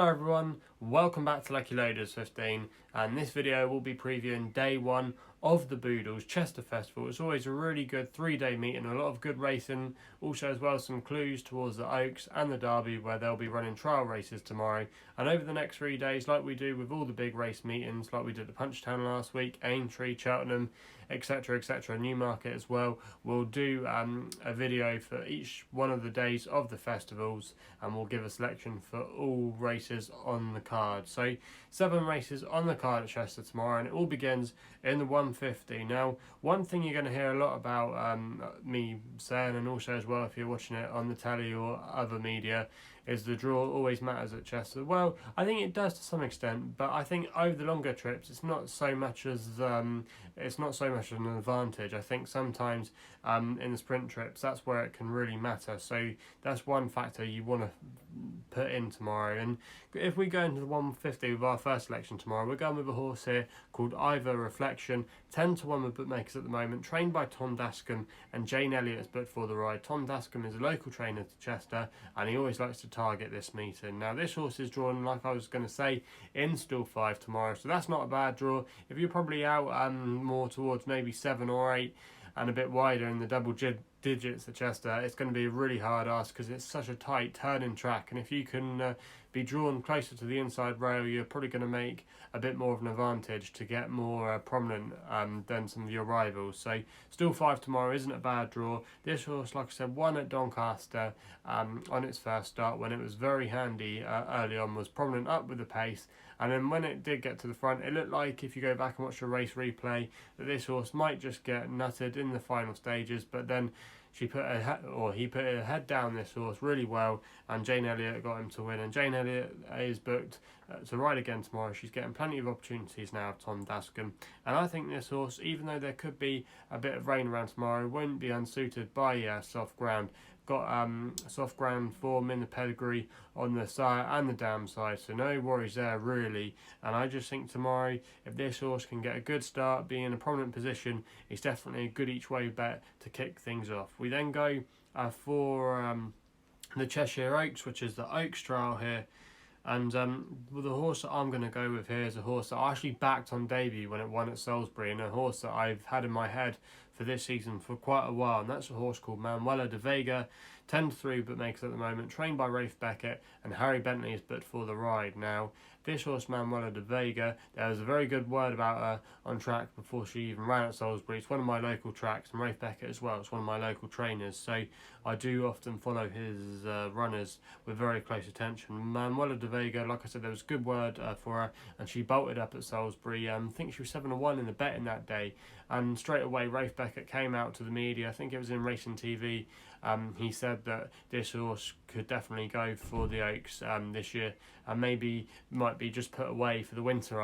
Hello everyone, welcome back to Lucky Loaders 15, and this video will be previewing day one of the Boodles Chester Festival. It's always a really good 3-day meeting, a lot of good racing, also as well as some clues towards the Oaks and the Derby where they'll be running trial races tomorrow. And over the next 3 days, like we do with all the big race meetings, like we did at Punchtown last week, Aintree, Cheltenham, etc, Newmarket as well, we'll do a video for each one of the days of the festivals, and we'll give a selection for all races on the card. So 7 races on the card at Chester tomorrow, and it all begins in the 150. Now, one thing you're going to hear a lot about me saying, and also as well if you're watching it on the telly or other media, is the draw always matters at Chester. Well, I think it does to some extent, but I think over the longer trips it's not so much as an advantage. I think sometimes in the sprint trips that's where it can really matter. So that's one factor you want to put in tomorrow. And if we go into the 150 with our first selection tomorrow, we're going with a horse here called Iva Reflection, 10-1 with bookmakers at the moment, trained by Tom Dascombe, and Jane Elliott's booked for the ride. Tom Dascombe is a local trainer to Chester, and he always likes to target this meeting. Now this horse is drawn, like I was going to say, in stall 5 tomorrow, so that's not a bad draw. If you're probably out more towards maybe 7 or 8 and a bit wider in the double digits at Chester, it's going to be a really hard ask because it's such a tight turning track, and if you can be drawn closer to the inside rail, you're probably going to make a bit more of an advantage to get more prominent than some of your rivals. So still 5 tomorrow isn't a bad draw. This horse, like I said, won at Doncaster on its first start when it was very handy early on, was prominent up with the pace, and then when it did get to the front, it looked like, if you go back and watch the race replay, that this horse might just get nutted in the final stages, but then he put her head down this horse really well, and Jane Elliott got him to win. And Jane Elliott is booked to ride again tomorrow. She's getting plenty of opportunities now, Tom Dascombe. And I think this horse, even though there could be a bit of rain around tomorrow, won't be unsuited by soft ground. Got soft ground form in the pedigree on the side and the dam side, so no worries there really. And I just think tomorrow, if this horse can get a good start, be in a prominent position, it's definitely a good each way bet to kick things off. We then go for the Cheshire Oaks, which is the Oaks trial here. And the horse that I'm going to go with here is a horse that I actually backed on debut when it won at Salisbury, and a horse that I've had in my head for this season for quite a while, and that's a horse called Manuela De Vega, 10-3 bookmakers at the moment, trained by Rafe Beckett, and Harry Bentley is booked for the ride. Now, this horse, Manuela De Vega, there was a very good word about her on track before she even ran at Salisbury. It's one of my local tracks, and Rafe Beckett as well, it's one of my local trainers, so I do often follow his runners with very close attention. Manuela De Vega, like I said, there was a good word for her, and she bolted up at Salisbury. I think she was 7-1 in the betting that day, and straight away Rafe Beckett came out to the media, I think it was in Racing TV, he said that this horse could definitely go for the Oaks this year, and maybe might be just put away for the winter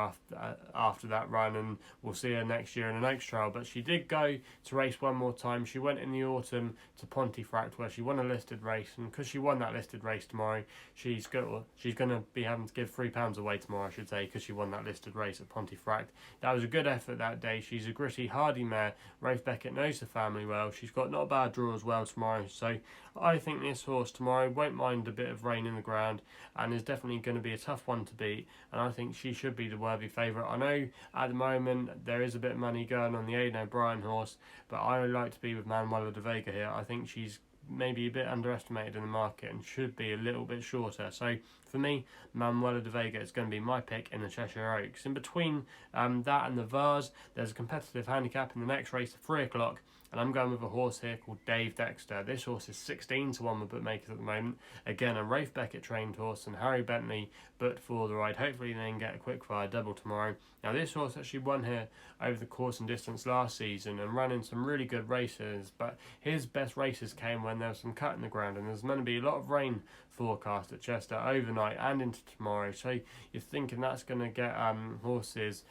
after that run, and we'll see her next year in an Oaks trial. But she did go to race one more time. She went in the autumn to Pontefract where she won a listed race, and because she won that listed race tomorrow, she's going to be having to give £3 away tomorrow, I should say, because she won that listed race at Pontefract. That was a good effort that day. She's a gritty, hardy mare. Rafe Beckett knows the family well. She's got not a bad draw as well tomorrow, so I think this horse tomorrow won't mind a bit of rain in the ground, and is definitely going to be a tough one to beat, and I think she should be the worthy favourite. I know at the moment there is a bit of money going on the Aidan O'Brien horse, but I like to be with Manuela De Vega here. I think she's maybe a bit underestimated in the market and should be a little bit shorter. So for me, Manuela De Vega is going to be my pick in the Cheshire Oaks. In between that and the Vars, there's a competitive handicap in the next race at 3 o'clock, and I'm going with a horse here called Dexter. This horse is 16-1 with bookmakers at the moment. Again, a Rafe Beckett trained horse, and Harry Bentley booked for the ride. Hopefully they can get a quick fire double tomorrow. Now this horse actually won here over the course and distance last season and ran in some really good races, but his best races came when there was some cut in the ground, and there's going to be a lot of rain forecast at Chester overnight and into tomorrow, so you're thinking that's going to get horses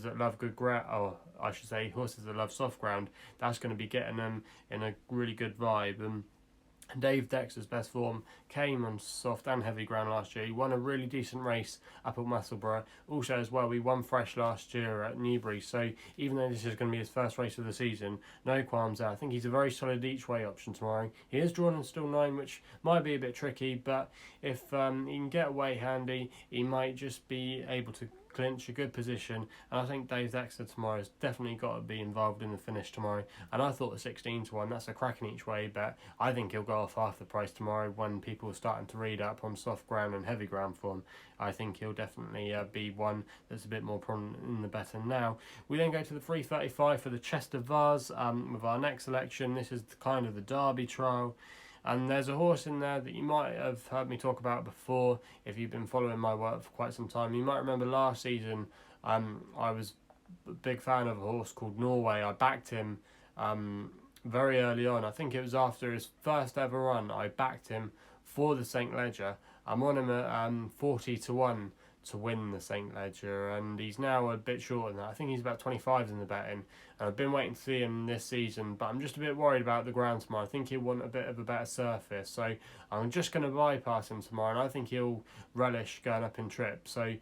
that love good ground, or I should say horses that love soft ground, that's going to be getting them in a really good vibe. And Dave Dexter's best form came on soft and heavy ground last year. He won a really decent race up at Musselburgh. Also as well, we won fresh last year at Newbury. So even though this is going to be his first race of the season, no qualms there. I think he's a very solid each way option tomorrow. He is drawn in still 9, which might be a bit tricky, but if he can get away handy, he might just be able to clinch a good position, and I think Dave Dexter tomorrow has definitely got to be involved in the finish tomorrow. And I thought the 16 to 1, that's a cracking each way bet. I think he'll go off half the price tomorrow when people are starting to read up on soft ground and heavy ground form. I think he'll definitely be one that's a bit more prominent in the bet. And now we then go to the 335 for the Chester Vase with our next selection. This is kind of the Derby trial. And there's a horse in there that you might have heard me talk about before if you've been following my work for quite some time. You might remember last season I was a big fan of a horse called Norway. I backed him very early on. I think it was after his first ever run. I backed him for the St. Leger. I'm on him at 40 to 1 to win the St. Leger, and he's now a bit short than that. I think he's about 25 in the betting, and I've been waiting to see him this season, but I'm just a bit worried about the ground tomorrow. I think he'll want a bit of a better surface, so I'm just going to bypass him tomorrow, and I think he'll relish going up in trip. So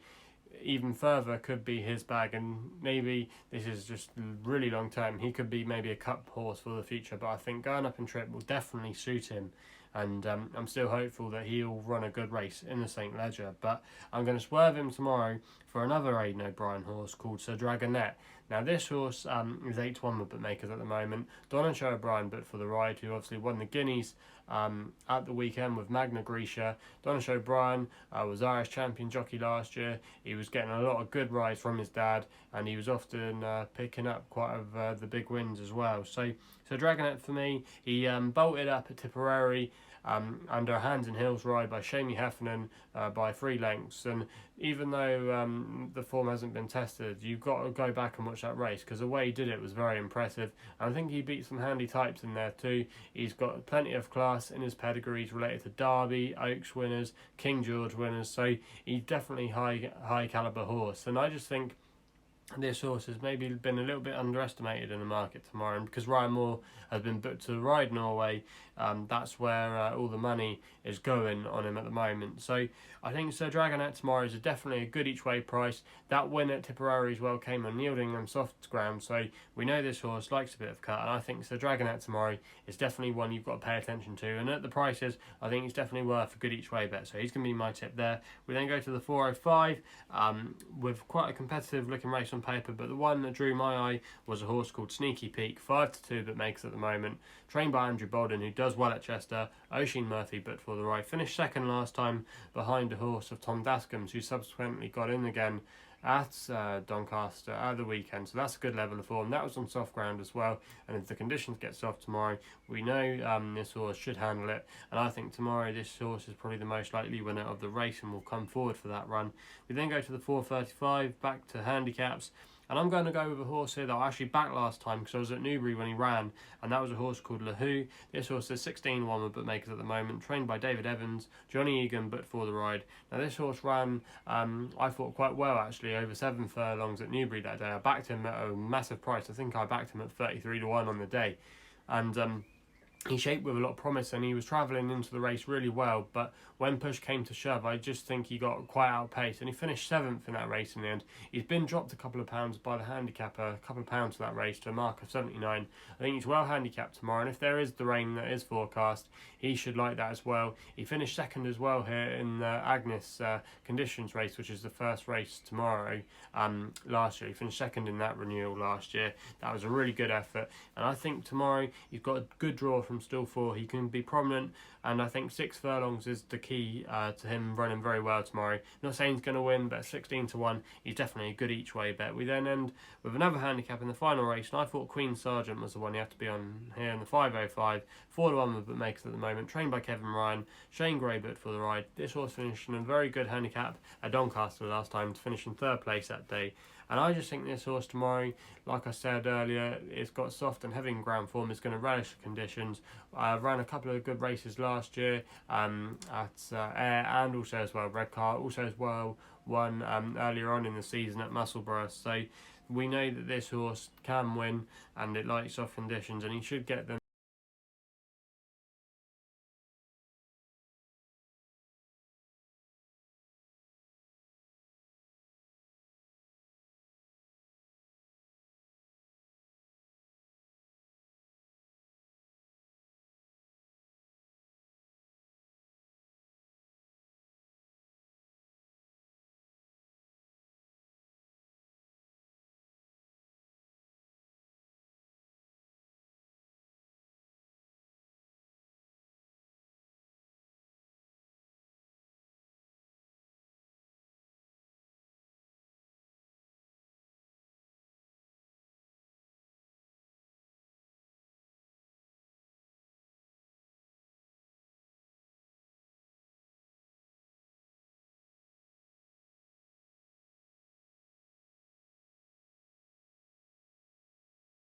even further could be his bag, and maybe this is just really long term. He could be maybe a cup horse for the future, but I think going up in trip will definitely suit him. And I'm still hopeful that he'll run a good race in the St. Leger. But I'm going to swerve him tomorrow for another Aidan O'Brien horse called Sir Dragonet. Now this horse is 8 to 1 with bookmakers at the moment. Donald O'Brien but for the ride, who obviously won the Guineas at the weekend with Magna Grecia. Donald O'Brien was Irish champion jockey last year. He was getting a lot of good rides from his dad, and he was often picking up quite of the big wins as well. So Dragonet for me, he bolted up at Tipperary under a Hands and Hills ride by Shamie Heffernan by 3 lengths, and even though the form hasn't been tested, you've got to go back and watch that race, because the way he did it was very impressive, and I think he beat some handy types in there too. He's got plenty of class in his pedigrees related to Derby, Oaks winners, King George winners, so he's definitely high caliber horse, and I just think this horse has maybe been a little bit underestimated in the market tomorrow, and because Ryan Moore has been booked to ride Norway, that's where all the money is going on him at the moment. So I think Sir Dragonet tomorrow is definitely a good each way price. That win at Tipperary as well came on yielding and soft ground, so we know this horse likes a bit of cut, and I think Sir Dragonet tomorrow is definitely one you've got to pay attention to, and at the prices I think it's definitely worth a good each way bet, so he's going to be my tip there. We then go to the 405 with quite a competitive looking race on paper, but the one that drew my eye was a horse called Sneaky Peak, 5 to 2 but makes at the moment, trained by Andrew Bolden, who does well at Chester. Oisin Murphy but for the ride, finished second last time behind a horse of Tom Dascombe's, who subsequently got in again at Doncaster at the weekend, so that's a good level of form. That was on soft ground as well, and if the conditions get soft tomorrow, we know this horse should handle it, and I think tomorrow this horse is probably the most likely winner of the race and will come forward for that run. We then go to the 435, back to handicaps, and I'm going to go with a horse here that I actually backed last time because I was at Newbury when he ran, and that was a horse called Lihou. This horse is 16-1 with bookmakers at the moment, trained by David Evans, Johnny Egan but for the ride. Now this horse ran, I thought quite well actually, over 7 furlongs at Newbury that day. I backed him at a massive price. I think I backed him at 33 to 1 on the day, and he shaped with a lot of promise, and he was travelling into the race really well, but when push came to shove, I just think he got quite outpaced, and he finished 7th in that race in the end. He's been dropped a couple of pounds by the handicapper, a couple of pounds for that race to a mark of 79. I think he's well handicapped tomorrow, and if there is the rain that is forecast, he should like that as well. He finished second as well here in the Agnes Conditions race, which is the first race tomorrow. Last year he finished second in that renewal last year. That was a really good effort, and I think tomorrow you've got a good draw from stall 4. He can be prominent, and I think 6 furlongs is the key to him running very well tomorrow. Not saying he's going to win, but 16 to 1, he's definitely a good each way bet. We then end with another handicap in the final race, and I thought Queen Sargent was the one you have to be on here in the 505, 4 to 1 with bookmakers at the moment, trained by Kevin Ryan, Shane Graybert for the ride. This horse finished in a very good handicap at Doncaster last time to finish in 3rd place that day. And I just think this horse tomorrow, like I said earlier, it's got soft and heavy ground form. It's going to relish the conditions. Ran a couple of good races last year at Ayr, and also as well Redcar. Also as well won earlier on in the season at Musselburgh. So we know that this horse can win, and it likes soft conditions, and he should get them